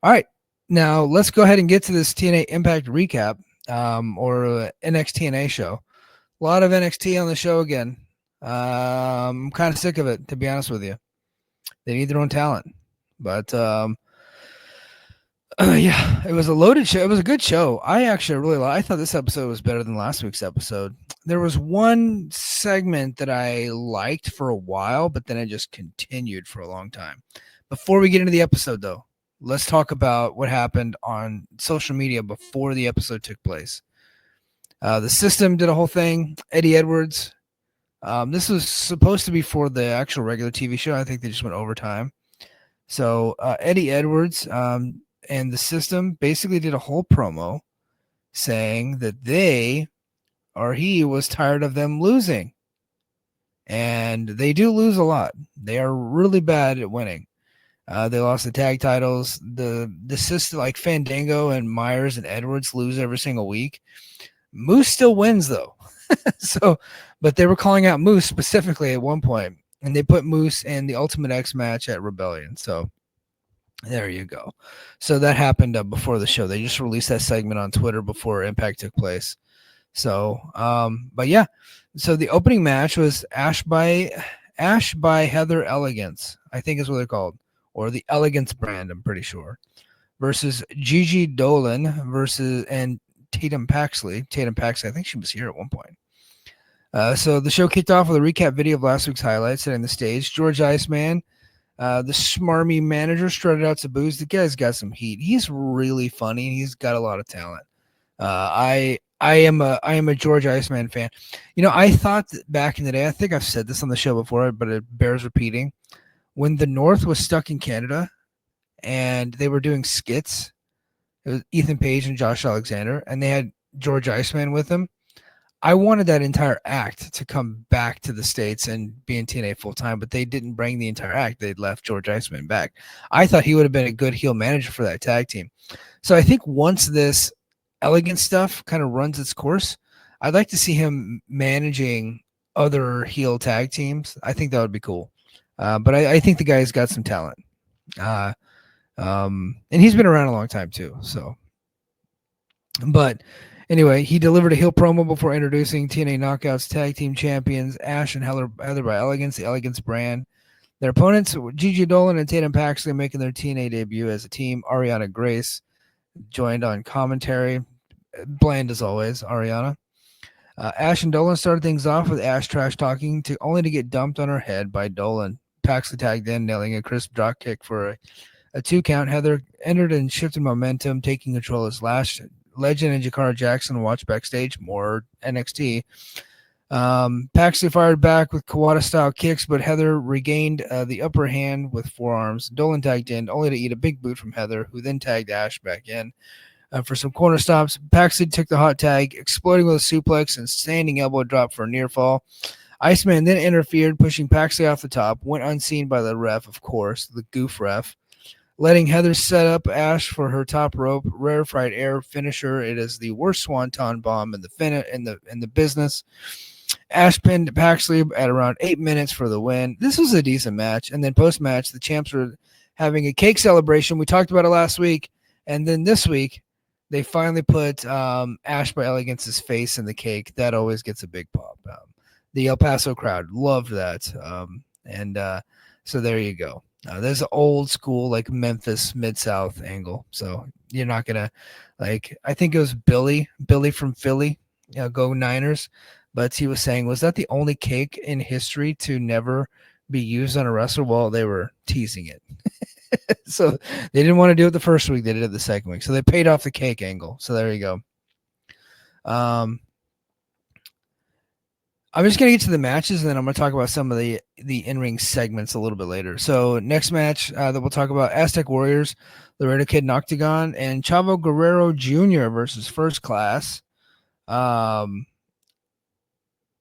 All right. Now let's go ahead and get to this TNA Impact recap, or NXT show. A lot of NXT on the show again. I'm kind of sick of it, to be honest with you. They need their own talent. But yeah, it was a loaded show. It was a good show. I actually really I thought this episode was better than last week's episode. There was one segment that I liked for a while, but then it just continued for a long time. Before we get into the episode, though, let's talk about what happened on social media before the episode took place. The system did a whole thing. Eddie Edwards. This was supposed to be for the actual regular TV show. I think they just went overtime. So Eddie Edwards and the system basically did a whole promo saying that he was tired of them losing. And they do lose a lot. They are really bad at winning. They lost the tag titles. The system, like Fandango and Myers and Edwards, lose every single week. Moose still wins, though. But they were calling out Moose specifically at one point, and they put Moose in the Ultimate X match at Rebellion. So there you go. So that happened before the show. They just released that segment on Twitter before Impact took place. So, but yeah. So the opening match was Ash by Heather Elegance, I think is what they're called, or the Elegance brand, I'm pretty sure, versus Gigi Dolin and Tatum Paxley, I think she was here at one point. So the show kicked off with a recap video of last week's highlights, setting the stage. George Iceman, the smarmy manager, strutted out to booze. The guy's got some heat. He's really funny, and he's got a lot of talent. I am a George Iceman fan. You know, I thought that back in the day, I think I've said this on the show before, but it bears repeating. When the North was stuck in Canada and they were doing skits, it was Ethan Page and Josh Alexander, and they had George Iceman with them. I wanted that entire act to come back to the States and be in TNA full time, but they didn't bring the entire act. They left George Iceman back. I thought he would have been a good heel manager for that tag team. So I think once this Elegant stuff kind of runs its course, I'd like to see him managing other heel tag teams. I think that would be cool. But I think the guy's got some talent. And he's been around a long time too. So, but anyway, he delivered a heel promo before introducing TNA Knockouts Tag Team Champions Ash and Heather by Elegance, the Elegance brand. Their opponents were Gigi Dolin and Tatum Paxley, making their TNA debut as a team. Ariana Grace joined on commentary. Bland as always, Ariana. Ash and Dolin started things off with Ash trash talking only to get dumped on her head by Dolin. Paxley tagged in, nailing a crisp drop kick for a 2 count. Heather entered and shifted momentum, taking control as Lash, Legend, and Jakara Jackson watched backstage. More NXT. Paxley fired back with Kawada-style kicks, but Heather regained the upper hand with forearms. Dolin tagged in, only to eat a big boot from Heather, who then tagged Ash back in. For some corner stops, Paxley took the hot tag, exploding with a suplex and standing elbow drop for a near fall. Iceman then interfered, pushing Paxley off the top, went unseen by the ref, of course, the goof ref, letting Heather set up Ash for her top rope rarefied air finisher. It is the worst swanton bomb in the business. Ash pinned Paxley at around 8 minutes for the win. This was a decent match. And then post-match, the champs were having a cake celebration. We talked about it last week. And then this week, they finally put Ash by Elegance's face in the cake. That always gets a big pop. The El Paso crowd loved that. So there you go. There's an old school, like Memphis Mid-South angle. So you're not going to, I think it was Billy from Philly, go Niners. But he was saying, was that the only cake in history to never be used on a wrestler? Well, they were teasing it. So they didn't want to do it the first week. They did it the second week. So they paid off the cake angle. So there you go. I'm just going to get to the matches, and then I'm going to talk about some of the in-ring segments a little bit later. So next match that we'll talk about, Aztec Warriors, Laredo Kid and Octagon, and Chavo Guerrero Jr. versus First Class.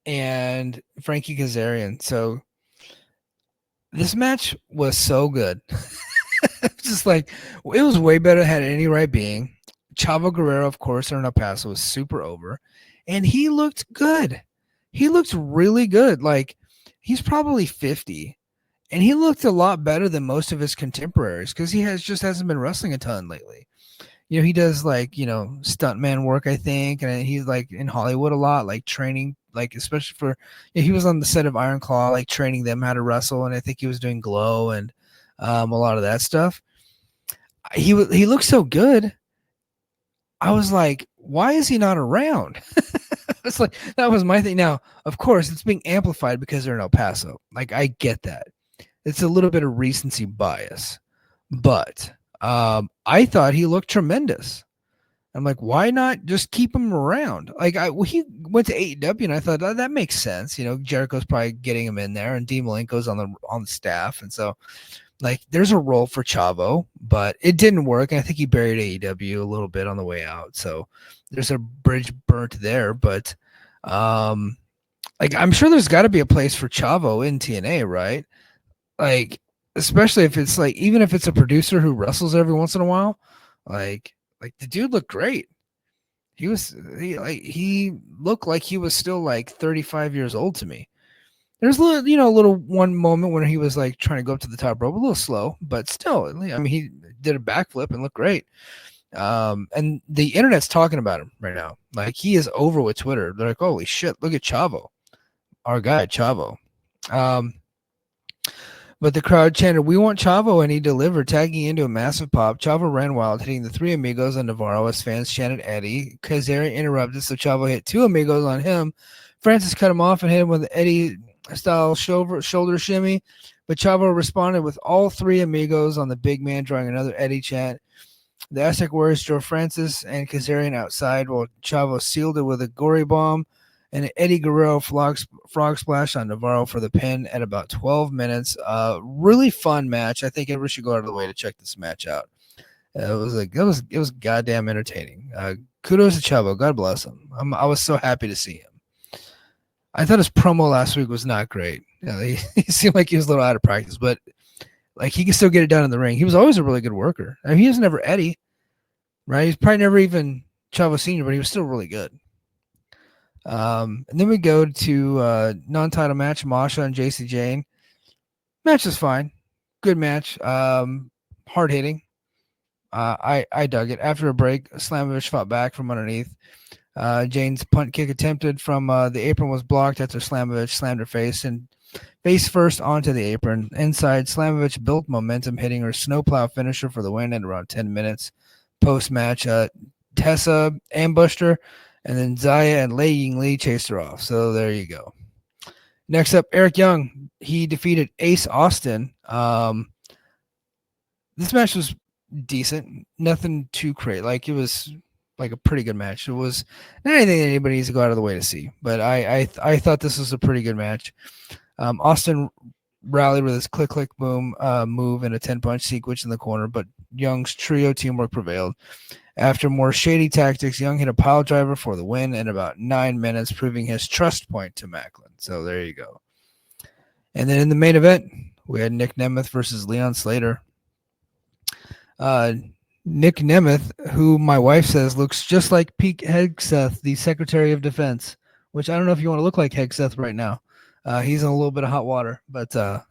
And Frankie Kazarian. So this match was so good. Just it was way better than it had any right being. Chavo Guerrero, of course, in El Paso was super over. And he looked good. He looked really good. He's probably 50. And he looked a lot better than most of his contemporaries because he hasn't been wrestling a ton lately. He does like, stuntman work, I think, and he's like in Hollywood a lot, like training, like especially for, he was on the set of Iron Claw, like training them how to wrestle, and I think he was doing Glow and a lot of that stuff. He looked so good. I was like, why is he not around? It's like, that was my thing. Now, of course, it's being amplified because they're in El Paso. Like, I get that. It's a little bit of recency bias, but I thought he looked tremendous. I'm like, why not just keep him around? Like, he went to AEW, and I thought that makes sense. Jericho's probably getting him in there, and Dean Malenko's on the staff, and so like there's a role for Chavo, but it didn't work. And I think he buried AEW a little bit on the way out, so there's a bridge burnt there. But like I'm sure there's got to be a place for Chavo in TNA, right? Like, especially if it's like, even if it's a producer who wrestles every once in a while, like the dude looked great. He looked like he was still like 35 years old to me. There's a little one moment when he was like trying to go up to the top rope, a little slow, but still, I mean, he did a backflip and looked great. And the internet's talking about him right now. Like, he is over with Twitter. They're like, holy shit, look at Chavo, our guy Chavo. But the crowd chanted, "We want Chavo," and he delivered, tagging into a massive pop. Chavo ran wild, hitting the three amigos on Navarro as fans chanted Eddie. Kazarian interrupted, so Chavo hit two amigos on him. Francis cut him off and hit him with the Eddie-style shoulder shimmy, but Chavo responded with all three amigos on the big man, drawing another Eddie chant. The Aztec Warriors drove Francis and Kazarian outside, while Chavo sealed it with a gory bomb and an Eddie Guerrero frog splash on Navarro for the pin at about 12 minutes. Really fun match. I think everyone should go out of the way to check this match out. It was goddamn entertaining. Kudos to Chavo. God bless him. I was so happy to see him. I thought his promo last week was not great. He seemed like he was a little out of practice, but like he can still get it done in the ring. He was always a really good worker. I mean, he was never Eddie, right? He's probably never even Chavo Senior, but he was still really good. And then we go to non-title match, Masha and Jayce Jane. Match was fine. Good match. Hard hitting. I dug it. After a break, Slamovich fought back from underneath. Jane's punt kick attempted from the apron was blocked after Slamovich slammed her face first onto the apron. Inside, Slamovich built momentum, hitting her snowplow finisher for the win at around 10 minutes. Post-match, Tessa ambushed her, and then Zaya and Lei Ying Li chased her off. So there you go. Next up, Eric Young. He defeated Ace Austin. This match was decent. Nothing too crazy. Like, it was like a pretty good match. It was not anything that anybody needs to go out of the way to see. But I thought this was a pretty good match. Austin rallied with his click boom move and a 10-punch sequence in the corner, but Young's trio teamwork prevailed. After more shady tactics, Young hit a pile driver for the win in about 9 minutes, proving his trust point to Macklin. So there you go. And then in the main event, we had Nick Nemeth versus Leon Slater. Nick Nemeth, who my wife says looks just like Pete Hegseth, the Secretary of Defense, which I don't know if you want to look like Hegseth right now. He's in a little bit of hot water, but the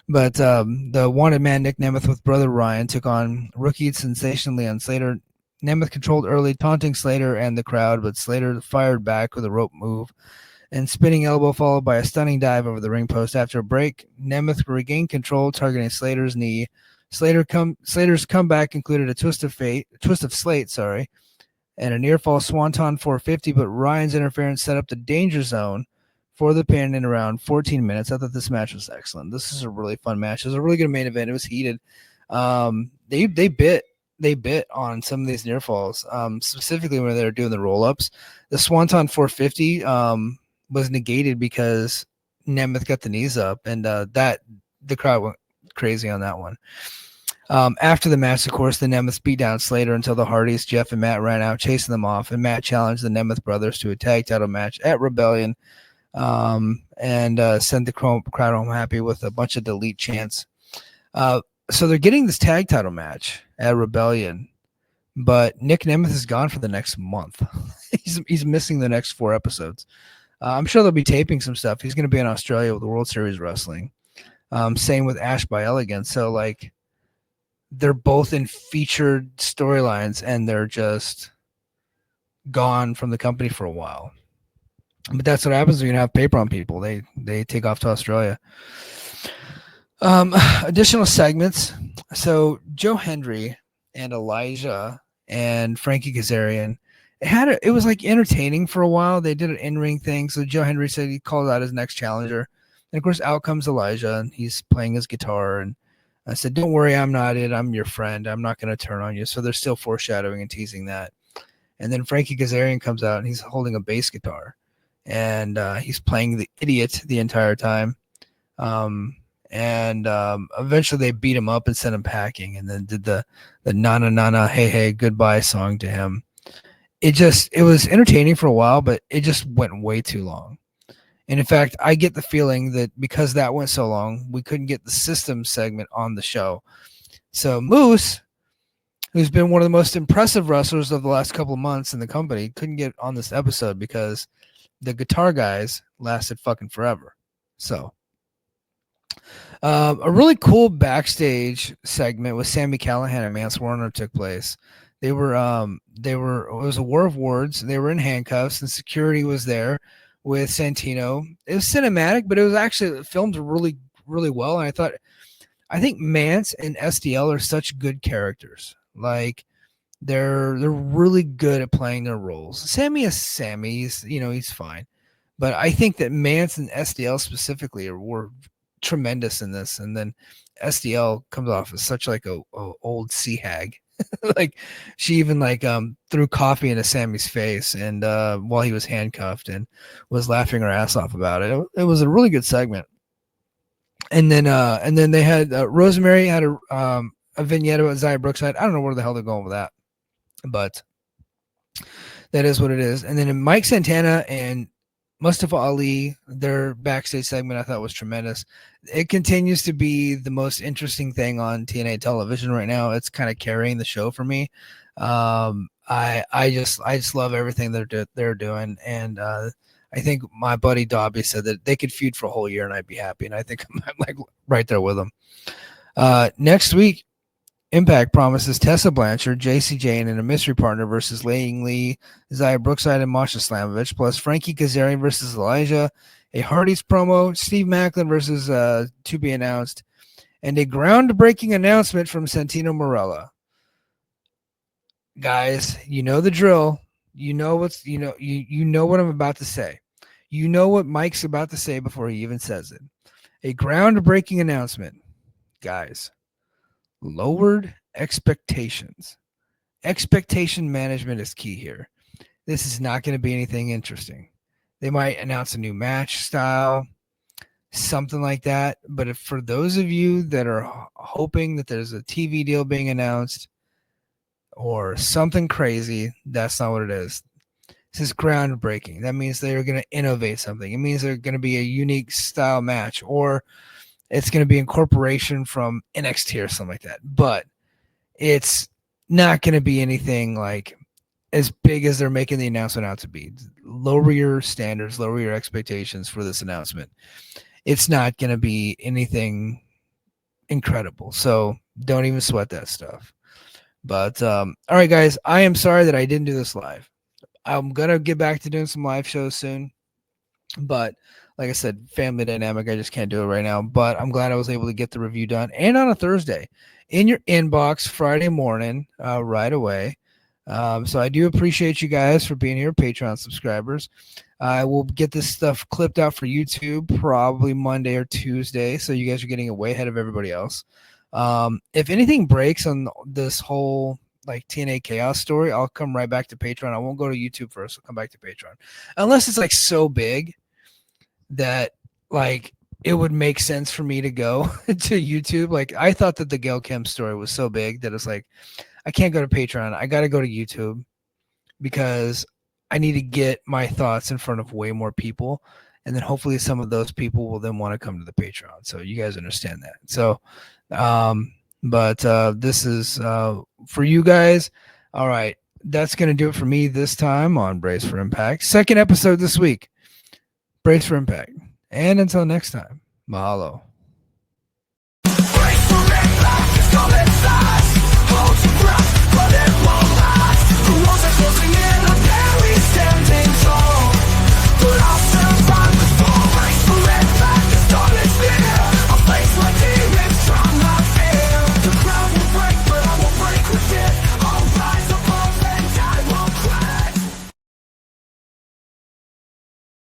wanted man Nick Nemeth with brother Ryan took on rookie sensation Leon Slater. Nemeth controlled early, taunting Slater and the crowd, but Slater fired back with a rope move and spinning elbow followed by a stunning dive over the ring post. After a break, Nemeth regained control, targeting Slater's knee. Slater's comeback included a twist of slate, and a near fall swanton 450, but Ryan's interference set up the danger zone for the pin in around 14 minutes. I thought this match was excellent. This is a really fun match. It was a really good main event. It was heated. They bit on some of these near falls, specifically when they were doing the roll ups. The swanton 450 was negated because Nemeth got the knees up, and that the crowd went crazy on that one. After the match, of course, the Nemeth beat down Slater until the Hardys, Jeff and Matt, ran out chasing them off, and Matt challenged the Nemeth brothers to a tag title match at Rebellion, and sent the crowd home happy with a bunch of delete chants. So they're getting this tag title match at Rebellion, but Nick Nemeth is gone for the next month. He's missing the next 4 episodes. I'm sure they'll be taping some stuff. He's going to be in Australia with the World Series Wrestling. Same with Ash by Elegance. So like they're both in featured storylines and they're just gone from the company for a while. But that's what happens when you have paper on people. They take off to Australia. Additional segments. So Joe Hendry and Elijah and Frankie Kazarian. It was like entertaining for a while. They did an in-ring thing. So Joe Hendry said he called out his next challenger. And of course, out comes Elijah and he's playing his guitar. And I said, don't worry, I'm not it. I'm your friend. I'm not going to turn on you. So they're still foreshadowing and teasing that. And then Frankie Kazarian comes out and he's holding a bass guitar. And he's playing the idiot the entire time. Eventually they beat him up and sent him packing and then did the nana nana hey hey goodbye song to him. It was entertaining for a while, but it just went way too long. And in fact, I get the feeling that because that went so long, we couldn't get the system segment on the show. So Moose, who's been one of the most impressive wrestlers of the last couple of months in the company, couldn't get on this episode because the guitar guys lasted fucking forever. So a really cool backstage segment with Sami Callihan and Mance Warner took place. It was a war of words. They were in handcuffs and security was there with Santino. It was cinematic, but it was actually filmed really, really well. And I think Mance and SDL are such good characters. Like they're really good at playing their roles. Sammy is Sammy. He's fine. But I think that Mance and SDL specifically were tremendous in this. And then SDL comes off as such like a old sea hag. Like she even threw coffee into Sammy's face and while he was handcuffed and was laughing her ass off about it. It was a really good segment. And then they had Rosemary had a vignette about Xia Brookside. I don't know where the hell they're going with that, but that is what it is. And then Mike Santana and Mustafa Ali, their backstage segment I thought was tremendous. It continues to be the most interesting thing on TNA television right now. It's kind of carrying the show for me. I just love everything they're doing, and I think my buddy Dobby said that they could feud for a whole year and I'd be happy, and I think I'm like right there with them. Next week, Impact promises Tessa Blanchard, JC Jane, and a mystery partner versus Laying Lee, Xia Brookside, and Masha Slamovich, plus Frankie Kazarian versus Elijah, a Hardy's promo, Steve Macklin versus to be announced, and a groundbreaking announcement from Santino Marella. Guys, you know the drill. You know what I'm about to say. You know what Mike's about to say before he even says it. A groundbreaking announcement, guys. Lowered expectations. Expectation management is key here. This is not going to be anything interesting. They might announce a new match style, something like that. But for those of you that are hoping that there's a TV deal being announced or something crazy, that's not what it is. This is groundbreaking. That means they're going to innovate something. It means they're going to be a unique style match, or it's going to be incorporation from NXT or something like that. But it's not going to be anything like as big as they're making the announcement out to be. Lower your standards, lower your expectations for this announcement. It's not going to be anything incredible. So don't even sweat that stuff. But all right, guys, I am sorry that I didn't do this live. I'm going to get back to doing some live shows soon. But like I said, family dynamic, I just can't do it right now. But I'm glad I was able to get the review done. And on a Thursday, in your inbox Friday morning, right away. So I do appreciate you guys for being here, Patreon subscribers. I will get this stuff clipped out for YouTube probably Monday or Tuesday. So you guys are getting it way ahead of everybody else. If anything breaks on this whole like TNA Chaos story, I'll come right back to Patreon. I won't go to YouTube first. I'll come back to Patreon. Unless it's like so big that like it would make sense for me to go to YouTube. Like I thought that the Gail Kim story was so big that it's like I can't go to Patreon. I got to go to YouTube because I need to get my thoughts in front of way more people, and then hopefully some of those people will then want to come to the Patreon. So you guys understand that. So this is for you guys. All right, that's going to do it for me this time on Brace for Impact. Second episode this week. Brace for impact. And until next time, mahalo. Brace for impact.